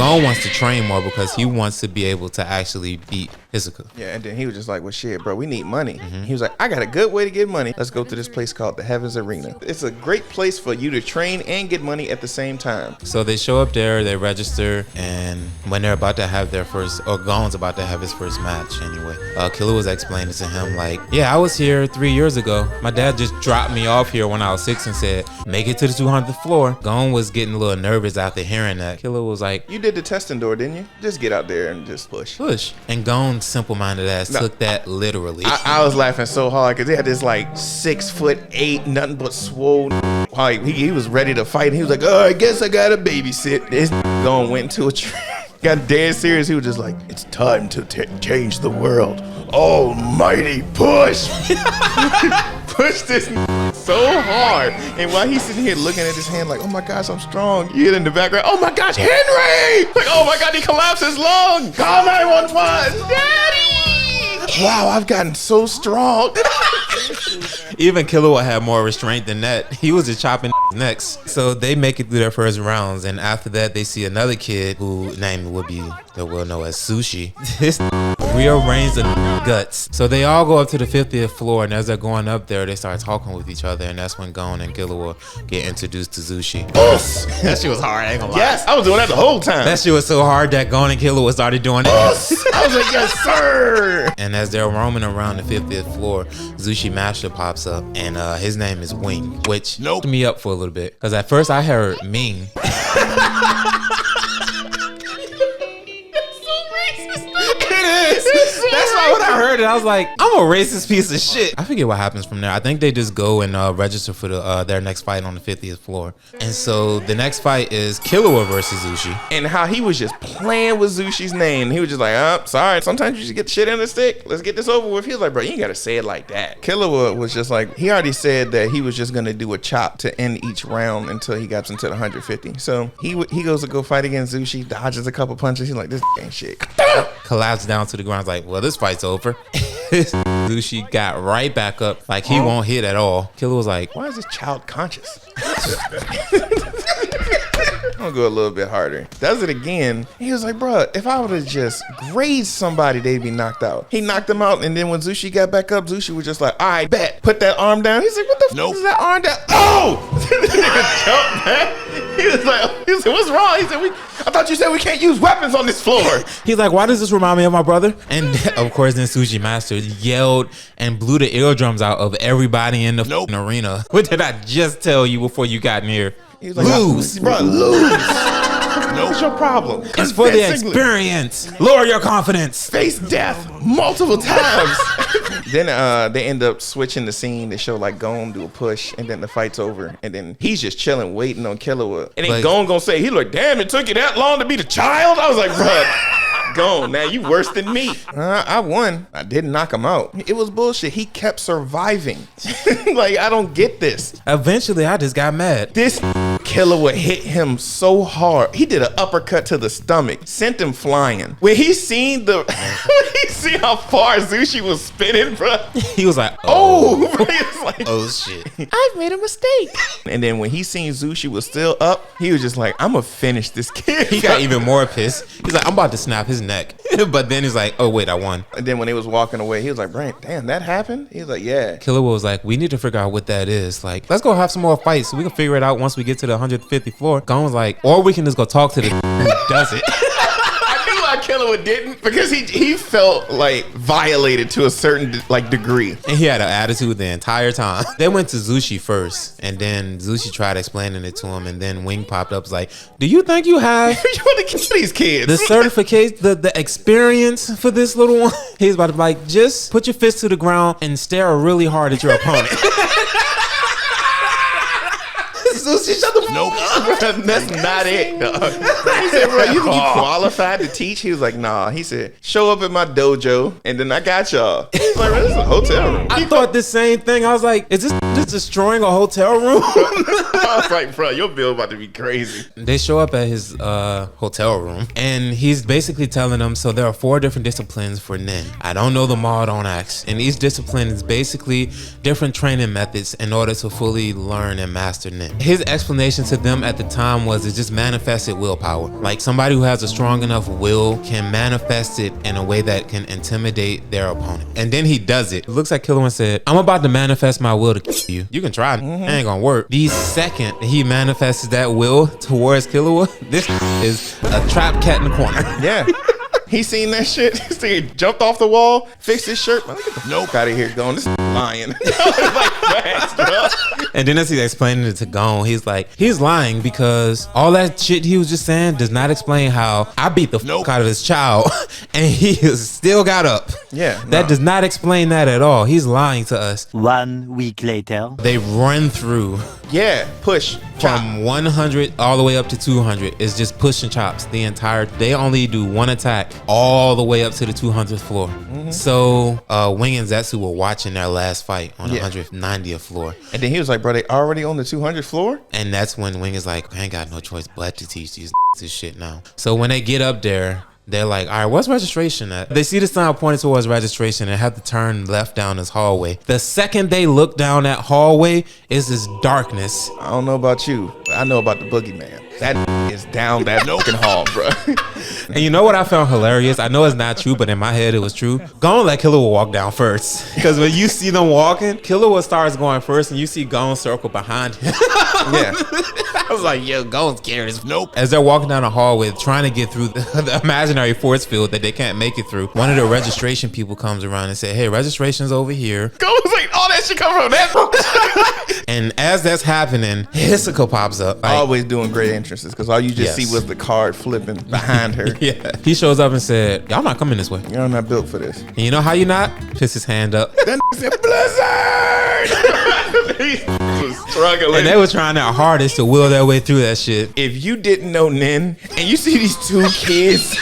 Gon wants to train more because he wants to be able to actually beat Hisoka. Yeah, and then he was just like, well, shit, bro, we need money. He was like, I got a good way to get money. Let's go to this place called the Heavens Arena. It's a great place for you to train and get money at the same time. So they show up there, they register, and when they're about to have their first, or Gon's about to have his first match anyway, Killua was explaining to him like, yeah, I was here 3 years ago. My dad just dropped me off here when I was 6 and said, make it to the 200th floor. Gon was getting a little nervous after hearing that. Killua was like, you did the testing door, didn't you? Just get out there and just push. And Gon's simple-minded ass took that literally. I was laughing so hard because they had this like 6'8", nothing but swole. Like he was ready to fight. And he was like, oh, I guess I gotta babysit. This Gon went into a got dead serious. He was just like, it's time to change the world. Almighty push. Push this so hard. And while he's sitting here looking at his hand like, oh my gosh, I'm strong. You hear in the background, oh my gosh, Henry! Like, oh my God, he collapsed his lung. Call 911. Daddy! Wow, I've gotten so strong. Even Killua had more restraint than that. He was just chopping necks. So they make it through their first rounds, and after that, they see another kid who name would be that we'll know as Sushi. This rearranged the guts. So they all go up to the 50th floor, and as they're going up there, they start talking with each other, and that's when Gon and Killua get introduced to Zushi. That shit was hard. I ain't gonna lie. Yes, I was doing that the whole time. That shit was so hard that Gon and Killua started doing it. I was like, yes, sir. And as they're roaming around the 50th floor, Zushi Master pops up, and his name is Wing, which threw me up for a little bit. Because at first I heard Ming. That's not what I heard, and I was like, I'm a racist piece of shit. I forget what happens from there. I think they just go and register for their next fight on the 50th floor. And so the next fight is Killua versus Zushi. And how he was just playing with Zushi's name. He was just like, oh, sorry, sometimes you just get shit in the stick. Let's get this over with. He was like, bro, you ain't gotta say it like that. Killua was just like, he already said that he was just gonna do a chop to end each round until he got into the 150. So he goes to go fight against Zushi, dodges a couple punches. He's like, this ain't shit. Collapsed down to the ground. Like, well, this fight's over. Zushi got right back up like he won't hit at all. Killua was like, why is this child conscious? I'm gonna go a little bit harder. Does it again. He was like, bro, if I would have just grazed somebody, they'd be knocked out. He knocked him out, and then when Zushi got back up, Zushi was just like, all right, bet. Put that arm down. He's like, what the fuck is that arm down? Oh! The nigga jumped back. He was like, what's wrong? He said, I thought you said we can't use weapons on this floor. He's like, why does this remind me of my brother? And of course, then Sushi Master yelled and blew the eardrums out of everybody in the arena. What did I just tell you before you got in here? He was like, lose. Bro, lose. What's your problem? It's for the experience. Lower your confidence. Face death multiple times. Then they end up switching the scene to show like Gon do a push, and then the fight's over, and then he's just chilling, waiting on Killua. And then Gon gonna say, he's like, damn, it took you that long to be the child? I was like, bro, Gon, now you worse than me. I won. I didn't knock him out. It was bullshit. He kept surviving. Like, I don't get this. Eventually, I just got mad. This Killua hit him so hard. He did an uppercut to the stomach, sent him flying. When he seen how far Zushi was spinning, bro, he was like, oh, he was like, oh shit, I've made a mistake. And then when he seen Zushi was still up, he was just like, I'm gonna finish this kid. He got even more pissed. He's like, I'm about to snap his neck. But then he's like, oh wait, I won. And then when they was walking away, he was like, Brian, damn, that happened? He was like, yeah. Killua was like, we need to figure out what that is. Like, let's go have some more fights so we can figure it out once we get to the 150th floor. Gon was like, or we can just go talk to the who does it. Killua didn't, because he felt like violated to a certain like degree, and he had an attitude the entire time. They went to Zushi first, and then Zushi tried explaining it to him, and then Wing popped up, was like, do you think you have you want to kill these kids, the certification, the experience for this little one? He's about to be like, just put your fist to the ground and stare really hard at your opponent. Zushi, shut the fuck up. That's not it, dog. He said, bro, you qualified to teach? He was like, nah. He said, show up at my dojo, and then I got y'all. He's like, bro, this is a hotel room. I thought the same thing. I was like, is this just destroying a hotel room? I was like, bro, your bill about to be crazy. They show up at his hotel room, and he's basically telling them, so there are 4 different disciplines for Nin. I don't know them all, don't ask. And each discipline is basically different training methods in order to fully learn and master Nin. His his explanation to them at the time was it just manifested willpower. Like somebody who has a strong enough will can manifest it in a way that can intimidate their opponent. And then he does it. It looks like Killua said, I'm about to manifest my will to kill you. You can try it. It ain't gonna work. The second he manifests that will towards Killua, this is a trapped cat in the corner. Yeah. He seen that shit. He jumped off the wall, fixed his shirt. Man, get the nope out of here, going. This lying. Like, fast, bro. And then as he's explaining it to Gon, he's like, he's lying because all that shit he was just saying does not explain how I beat the fuck out of this child and he still got up. Yeah. That does not explain that at all. He's lying to us. 1 week later. They run through. Yeah, push. From 100 all the way up to 200. It's just push and chops the entire. They only do one attack all the way up to the 200th floor. So Wing and Zetsu were watching their last fight on the 190th floor. And then he was like, bro, they already on the 200th floor? And that's when Wing is like, I ain't got no choice but to teach these this shit now. So when they get up there, they're like, all right, what's registration at? They see the sign pointing towards registration and have to turn left down this hallway. The second they look down that hallway is this darkness. I don't know about you, but I know about the boogeyman. That is down that fucking hall, bro. And you know what I found hilarious? I know it's not true, but in my head it was true. Gon let Killua walk down first. Because when you see them walking, Killua starts going first and you see Gon circle behind him. Yeah. I was like, yo, Gon's scared as nope. As they're walking down the hallway trying to get through the imaginary force field that they can't make it through, one of the registration people comes around and say, hey, registration's over here. Gon was like, all that shit come from that. And as that's happening, Hisoka pops up. Like, always doing great entrances because all you just see was the card flipping behind her. Yeah. He shows up and said, y'all not coming this way. You're not built for this. And you know how you not? Piss his hand up. That said Blizzard! He was struggling. And they were trying their hardest to will their way through that shit. If you didn't know Nin and you see these two kids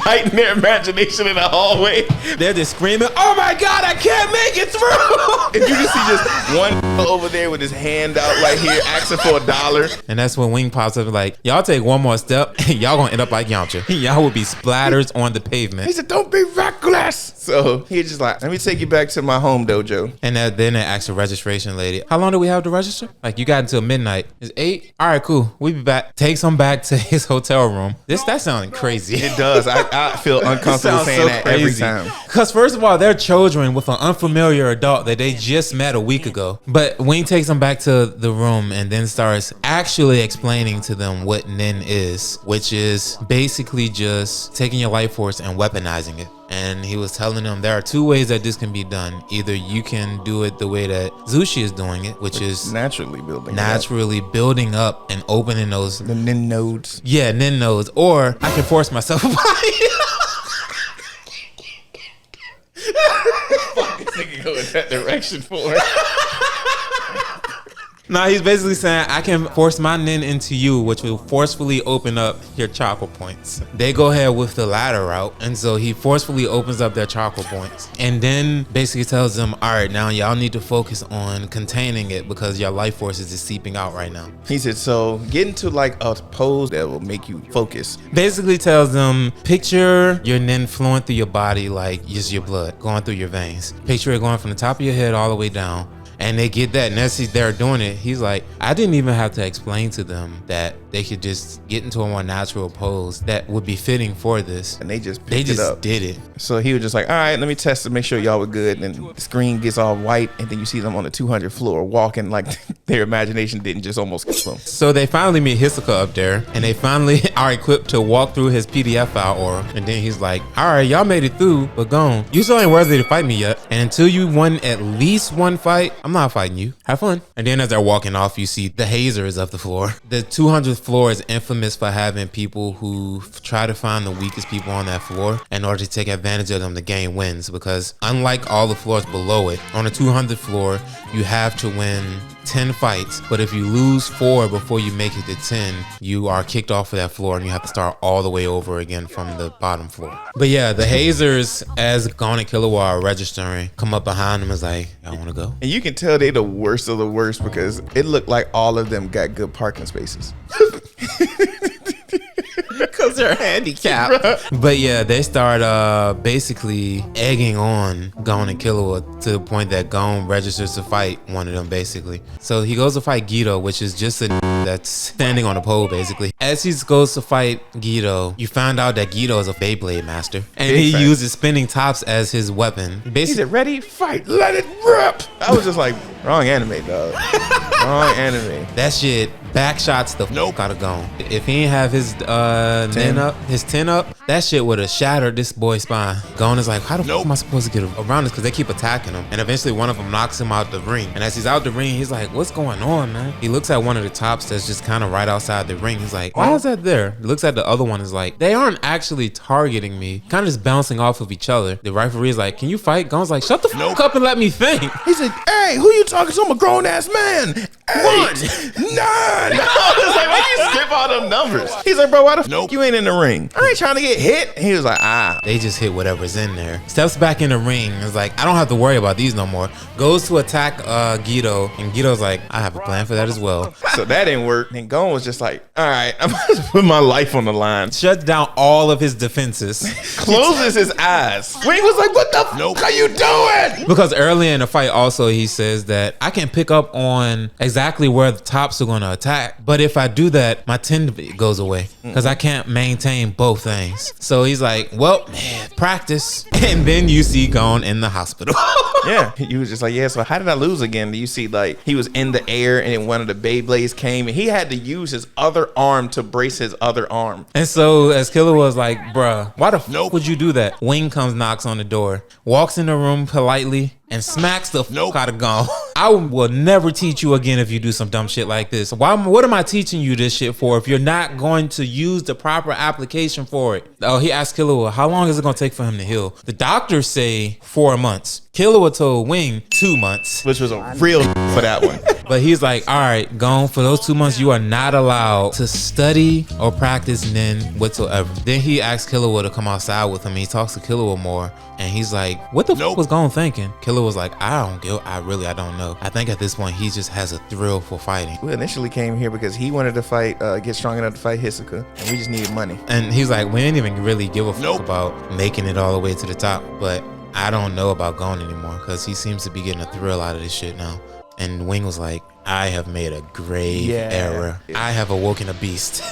fighting their imagination in the hallway, they're just screaming, oh my God, I can't make it through. if you just see just one over there with his hand out right here asking for $1. And that's when Wing pops up like, y'all take one more step and y'all gonna end up like Yamcha. Y'all will be splatters on the pavement. He said, don't be reckless. So he just like, let me take you back to my home dojo. And then they asked the registration lady, how long do we have to register? Like, you got until midnight. It's 8? All right, cool. We'll be back. Takes him back to his hotel room. That sounding crazy. It does. I feel uncomfortable saying that every time. Because first of all, they're children with an unfamiliar adult that they just met a week ago. But Wing takes them back to the room and then starts actually explaining to them what Nin is, which is basically just taking your life force and weaponizing it. And he was telling them there are two ways that this can be done. Either you can do it the way that Zushi is doing it, which is naturally building up and opening those the Nin nodes. Yeah, Nin nodes. Or I can force myself upon you. Fuck this nigga go in that direction for it. Nah, he's basically saying I can force my Nin into you, which will forcefully open up your chakra points. They go ahead with the latter route, and so he forcefully opens up their chakra points, and then basically tells them, all right, now y'all need to focus on containing it because your life force is just seeping out right now. He said, so get into like a pose that will make you focus. Basically tells them, picture your Nin flowing through your body like just your blood going through your veins. Picture it going from the top of your head all the way down. And they get that, and as they're doing it, he's like, I didn't even have to explain to them that they could just get into a more natural pose that would be fitting for this. And they just picked it up. Did it. So he was just like, all right, let me test to make sure y'all were good. And then the screen gets all white, and then you see them on the 200th floor walking like their imagination didn't just almost kill them. So they finally meet Hisoka up there, and they finally are equipped to walk through his PDF file aura. And then he's like, all right, y'all made it through, but Gon, you still ain't worthy to fight me yet. And until you won at least one fight, I'm not fighting you. Have fun. And then as they're walking off, you see the hazers of the floor. The 200th floor is infamous for having people who try to find the weakest people on that floor in order to take advantage of them to gain wins, because unlike all the floors below it, on the 200th floor, you have to win 10 fights, but if you lose 4 before you make it to 10, you are kicked off of that floor and you have to start all the way over again from the bottom floor. But yeah, the hazers, as Gon and Killua are registering, come up behind them and is like, y'all want to go? And you can tell they the worst of the worst because it looked like all of them got good parking spaces. because they're handicapped. But yeah, they start basically egging on Gon and Killua to the point that Gon registers to fight one of them basically. So he goes to fight Geto, which is just a that's standing on a pole basically. As he goes to fight Geto, you find out that Geto is a Beyblade master, and he uses spinning tops as his weapon. He Basically, said, "Ready, fight, let it rip." I was just like, wrong anime, dog. Wrong anime. that shit back shots the fuck out of Gon. If he ain't have his 10 up, that shit would have shattered this boy's spine. Gon is like, how the fuck am I supposed to get around this? Because they keep attacking him. And eventually one of them knocks him out the ring. And as he's out the ring, he's like, what's going on, man? He looks at one of the tops that's just kind of right outside the ring. He's like, why is that there? He looks at the other one, is like, they aren't actually targeting me. Kind of just bouncing off of each other. The referee is like, can you fight? Gon's like, shut the fuck up and let me think. He said, "Hey, who you talking to? I'm a grown ass man. 8, 9." I was like, why you skip all them numbers? He's like, bro, why the fuck you ain't in the ring? I ain't trying to get hit. And he was like, They just hit whatever's in there. Steps back in the ring. Is like, I don't have to worry about these no more. Goes to attack Geto, and Geto's like, I have a plan for that as well. So that didn't work. And Gon was just like, all right, I'm about to put my life on the line. Shuts down all of his defenses. Closes his eyes. Wing was like, what the fuck are you doing? Because early in the fight also he says that I can pick up on exactly where the tops are going to attack, but if I do that, my 10 goes away because I can't maintain both things. So he's like, well, man, practice. And then you see Gon in the hospital. Yeah, he was just like, yeah, so how did I lose again? You see, like, he was in the air and then one of the Beyblades came and he had to use his other arm to brace his other arm. And so as Killua was like, bruh, why the fuck would you do that? Wing comes, knocks on the door, walks in the room politely, and smacks the fuck out of Gon. I will never teach you again if you do some dumb shit like this. What am I teaching you this shit for if you're not going to use the proper application for it? Oh, he asked Killua, how long is it gonna take for him to heal? The doctors say 4 months. Killua told Wing 2 months. Which was a real for that one. But he's like, all right, Gon, for those 2 months, you are not allowed to study or practice Nin whatsoever. Then he asks Killua to come outside with him. He talks to Killua more. And he's like, what the fuck was Gon thinking? Killua was like, I don't know. I think at this point, he just has a thrill for fighting. We initially came here because he wanted to fight, get strong enough to fight Hisoka. And we just needed money. And he's like, we didn't even really give a fuck about making it all the way to the top. But I don't know about Gon anymore because he seems to be getting a thrill out of this shit now. And Wing was like, I have made a grave error. I have awoken a beast.